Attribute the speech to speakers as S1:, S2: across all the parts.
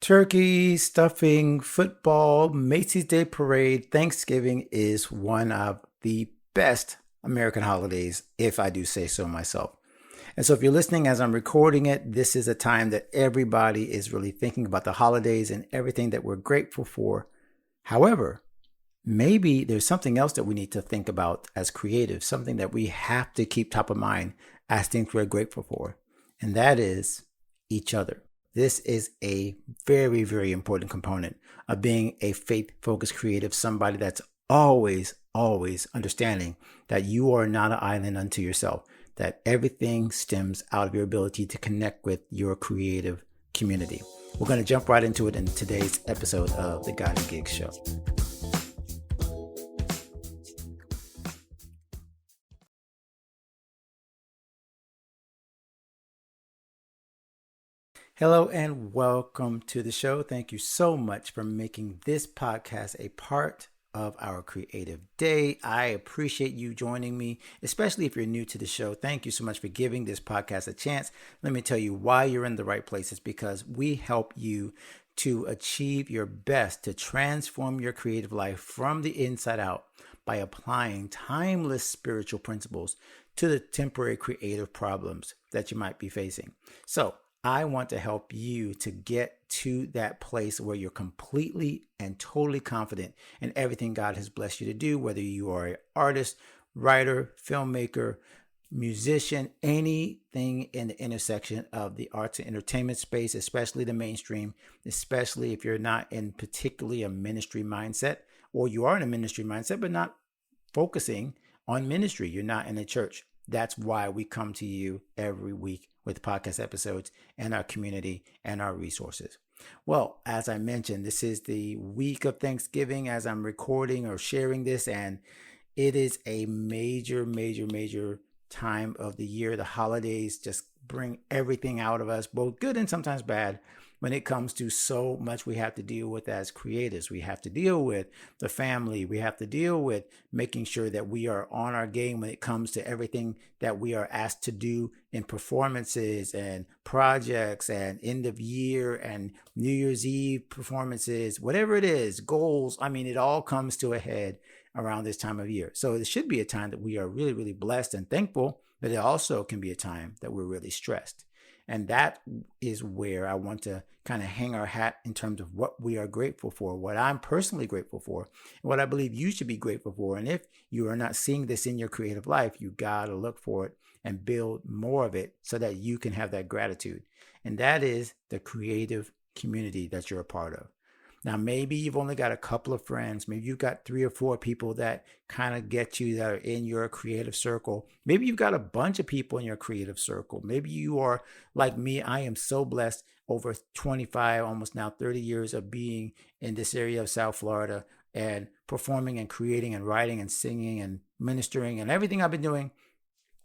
S1: Turkey, stuffing, football, Macy's Day Parade, Thanksgiving is one of the best American holidays, if I do say so myself. And so, if you're listening as I'm recording it, this is a time that everybody is really thinking about the holidays and everything that we're grateful for. However, maybe there's something else that we need to think about as creatives, something that we have to keep top of mind as things we're grateful for, and that is each other. This is a very, very important component of being a faith-focused creative, somebody that's always understanding that you are not an island unto yourself, that everything stems out of your ability to connect with your creative community. We're going to jump right into it in today's episode of the God and Gigs Show. Hello and welcome to the show. Thank you so much for making this podcast a part of our creative day. I appreciate you joining me, especially if you're new to the show. Thank you so much for giving this podcast a chance. Let me tell you why you're in the right place. It's because we help you to achieve your best, to transform your creative life from the inside out by applying timeless spiritual principles to the temporary creative problems that you might be facing. So, I want to help you to get to that place where you're completely and totally confident in everything God has blessed you to do, whether you are an artist, writer, filmmaker, musician, anything in the intersection of the arts and entertainment space, especially the mainstream, especially if you're not in particularly a ministry mindset, or you are in a ministry mindset, but not focusing on ministry. You're not in a church. That's why we come to you every week with podcast episodes and our community and our resources. Well, as I mentioned, this is the week of Thanksgiving as I'm recording or sharing this, and it is a major time of the year. The holidays just bring everything out of us, both good and sometimes bad, when it comes to so much we have to deal with as creators. We have to deal with the family. We have to deal with making sure that we are on our game when it comes to everything that we are asked to do in performances and projects and end of year and New Year's Eve performances, whatever it is, goals. I mean, it all comes to a head around this time of year. So it should be a time that we are really blessed and thankful, but it also can be a time that we're really stressed. And that is where I want to kind of hang our hat in terms of what we are grateful for, what I'm personally grateful for, and what I believe you should be grateful for. And if you are not seeing this in your creative life, you got to look for it and build more of it so that you can have that gratitude. And that is the creative community that you're a part of. Now, maybe you've only got a couple of friends. Maybe you've got 3 or 4 people that kind of get you, that are in your creative circle. Maybe you've got a bunch of people in your creative circle. Maybe you are like me. I am so blessed over 25, almost now 30 years of being in this area of South Florida and performing and creating and writing and singing and ministering and everything I've been doing.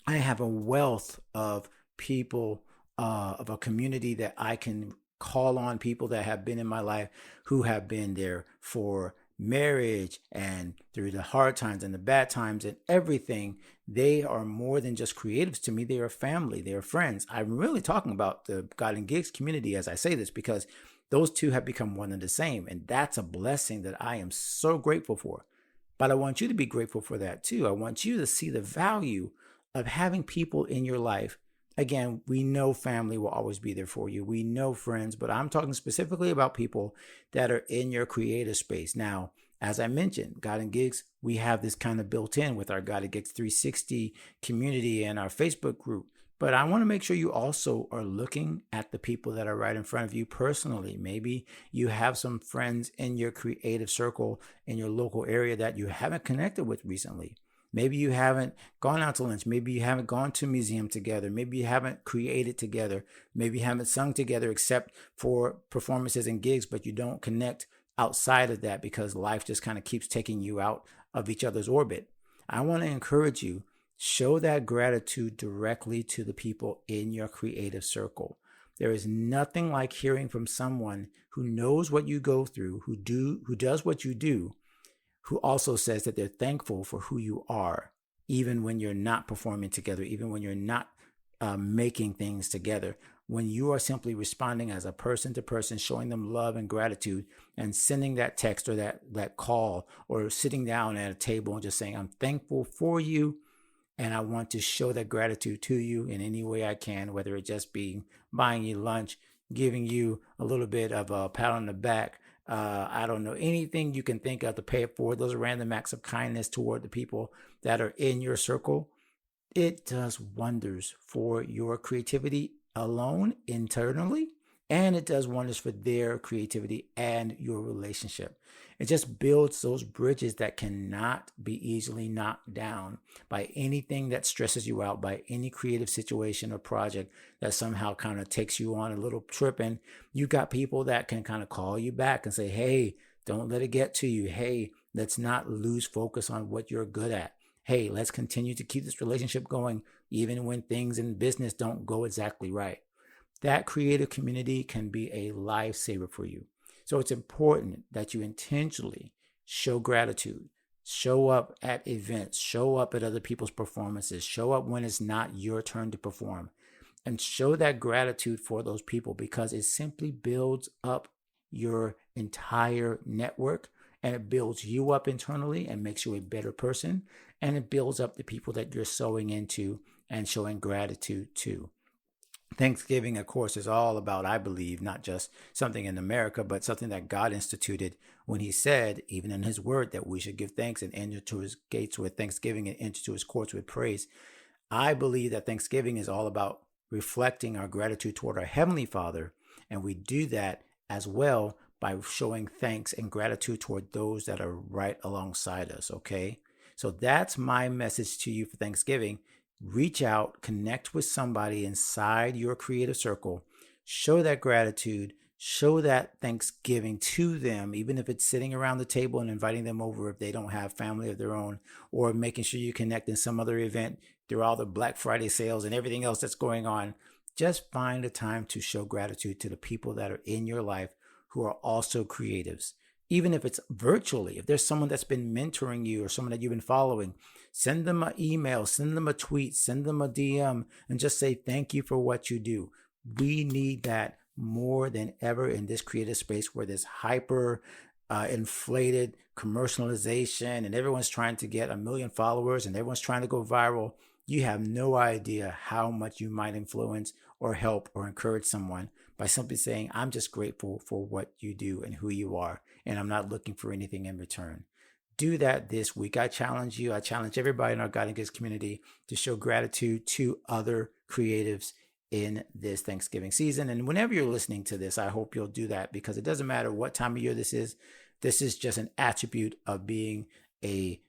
S1: I have a wealth of people, of a community that I can call on, people that have been in my life who have been there for marriage and through the hard times and the bad times and everything. They are more than just creatives to me. They are family. They are friends. I'm really talking about the God and Gigs community as I say this, because those two have become one and the same. And that's a blessing that I am so grateful for. But I want you to be grateful for that too. I want you to see the value of having people in your life. Again, we know family will always be there for you. We know friends, but I'm talking specifically about people that are in your creative space. Now, as I mentioned, God and Gigs, we have this kind of built in with our God and Gigs 360 community and our Facebook group. But I want to make sure you also are looking at the people that are right in front of you personally. Maybe you have some friends in your creative circle in your local area that you haven't connected with recently. Maybe you haven't gone out to lunch. Maybe you haven't gone to a museum together. Maybe you haven't created together. Maybe you haven't sung together except for performances and gigs, but you don't connect outside of that because life just kind of keeps taking you out of each other's orbit. I want to encourage you, show that gratitude directly to the people in your creative circle. There is nothing like hearing from someone who knows what you go through, who does what you do, who also says that they're thankful for who you are, even when you're not performing together, even when you're not making things together. when you are simply responding as a person to person, showing them love and gratitude and sending that text or that call or sitting down at a table and just saying, I'm thankful for you. And I want to show that gratitude to you in any way I can, whether it just be buying you lunch, giving you a little bit of a pat on the back. I don't know, anything you can think of to pay it forward. Those are random acts of kindness toward the people that are in your circle. It does wonders for your creativity alone internally, and it does wonders for their creativity and your relationship. It just builds those bridges that cannot be easily knocked down by anything that stresses you out, by any creative situation or project that somehow kind of takes you on a little trip. And you got people that can kind of call you back and say, hey, don't let it get to you. Hey, let's not lose focus on what you're good at. Hey, let's continue to keep this relationship going even when things in business don't go exactly right. That creative community can be a lifesaver for you. So it's important that you intentionally show gratitude, show up at events, show up at other people's performances, show up when it's not your turn to perform, and show that gratitude for those people, because it simply builds up your entire network, and it builds you up internally and makes you a better person, and it builds up the people that you're sowing into and showing gratitude to. Thanksgiving, of course, is all about, I believe, not just something in America, but something that God instituted when he said, even in his word, that we should give thanks and enter to his gates with thanksgiving and enter to his courts with praise. I believe that Thanksgiving is all about reflecting our gratitude toward our Heavenly Father. And we do that as well by showing thanks and gratitude toward those that are right alongside us. Okay. So that's my message to you for Thanksgiving. Reach out, connect with somebody inside your creative circle, show that gratitude, show that thanksgiving to them, even if it's sitting around the table and inviting them over if they don't have family of their own, or making sure you connect in some other event through all the Black Friday sales and everything else that's going on. Just find a time to show gratitude to the people that are in your life who are also creatives. Even if it's virtually, if there's someone that's been mentoring you or someone that you've been following, send them an email, send them a tweet, send them a DM, and just say thank you for what you do. We need that more than ever in this creative space where there's hyper inflated commercialization and everyone's trying to get 1 million followers and everyone's trying to go viral. You have no idea how much you might influence or help or encourage someone by simply saying, I'm just grateful for what you do and who you are, and I'm not looking for anything in return. Do that this week. I challenge you. I challenge everybody in our God and Gifts community to show gratitude to other creatives in this Thanksgiving season. And whenever you're listening to this, I hope you'll do that, because it doesn't matter what time of year this is. This is just an attribute of being a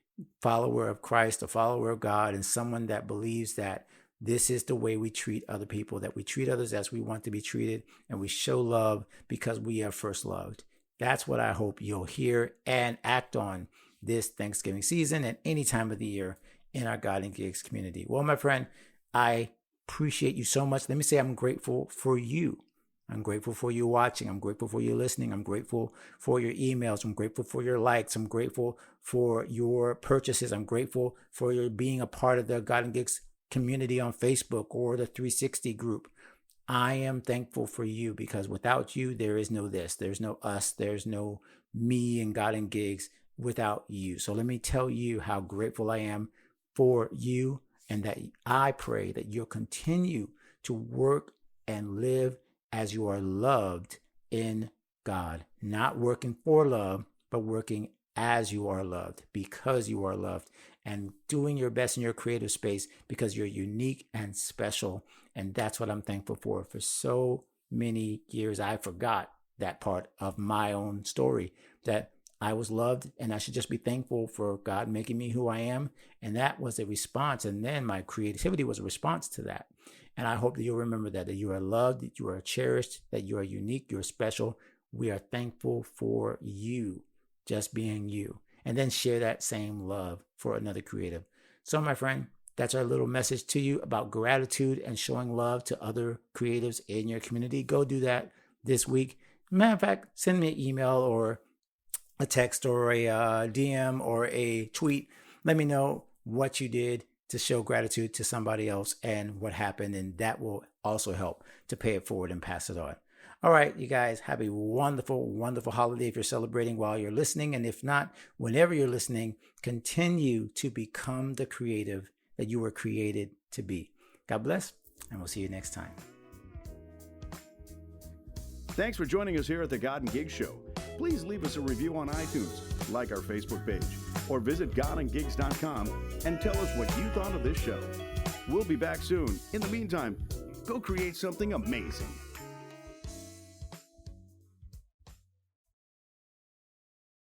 S1: follower of Christ, a follower of God, and someone that believes that this is the way we treat other people, that we treat others as we want to be treated, and we show love because we are first loved. That's what I hope you'll hear and act on this Thanksgiving season and any time of the year in our God and Gigs community. Well, my friend, I appreciate you so much. Let me say I'm grateful for you. I'm grateful for you watching. I'm grateful for you listening. I'm grateful for your emails. I'm grateful for your likes. I'm grateful for your purchases. I'm grateful for your being a part of the God and Gigs community on Facebook or the 360 group. I am thankful for you, because without you, there is no this. There's no us. There's no me and God and Gigs without you. So let me tell you how grateful I am for you, and that I pray that you'll continue to work and live as you are loved in God. Not working for love, but working as you are loved, because you are loved, and doing your best in your creative space because you're unique and special. And that's what I'm thankful for. For so many years, I forgot that part of my own story, that I was loved and I should just be thankful for God making me who I am. And that was a response. And then my creativity was a response to that. And I hope that you'll remember that you are loved, that you are cherished, that you are unique, you're special. We are thankful for you just being you. And then share that same love for another creative. So, my friend, that's our little message to you about gratitude and showing love to other creatives in your community. Go do that this week. Matter of fact, send me an email or a text or a DM or a tweet. Let me know what you did to show gratitude to somebody else and what happened, and that will also help to pay it forward and pass it on. All right, you guys, have a wonderful, wonderful holiday if you're celebrating while you're listening. And if not, whenever you're listening, continue to become the creative that you were created to be. God bless, and we'll see you next time.
S2: Thanks for joining us here at the God and Gigs Show. Please leave us a review on iTunes, like our Facebook page, or visit godandgigs.com and tell us what you thought of this show. We'll be back soon. In the meantime, go create something amazing.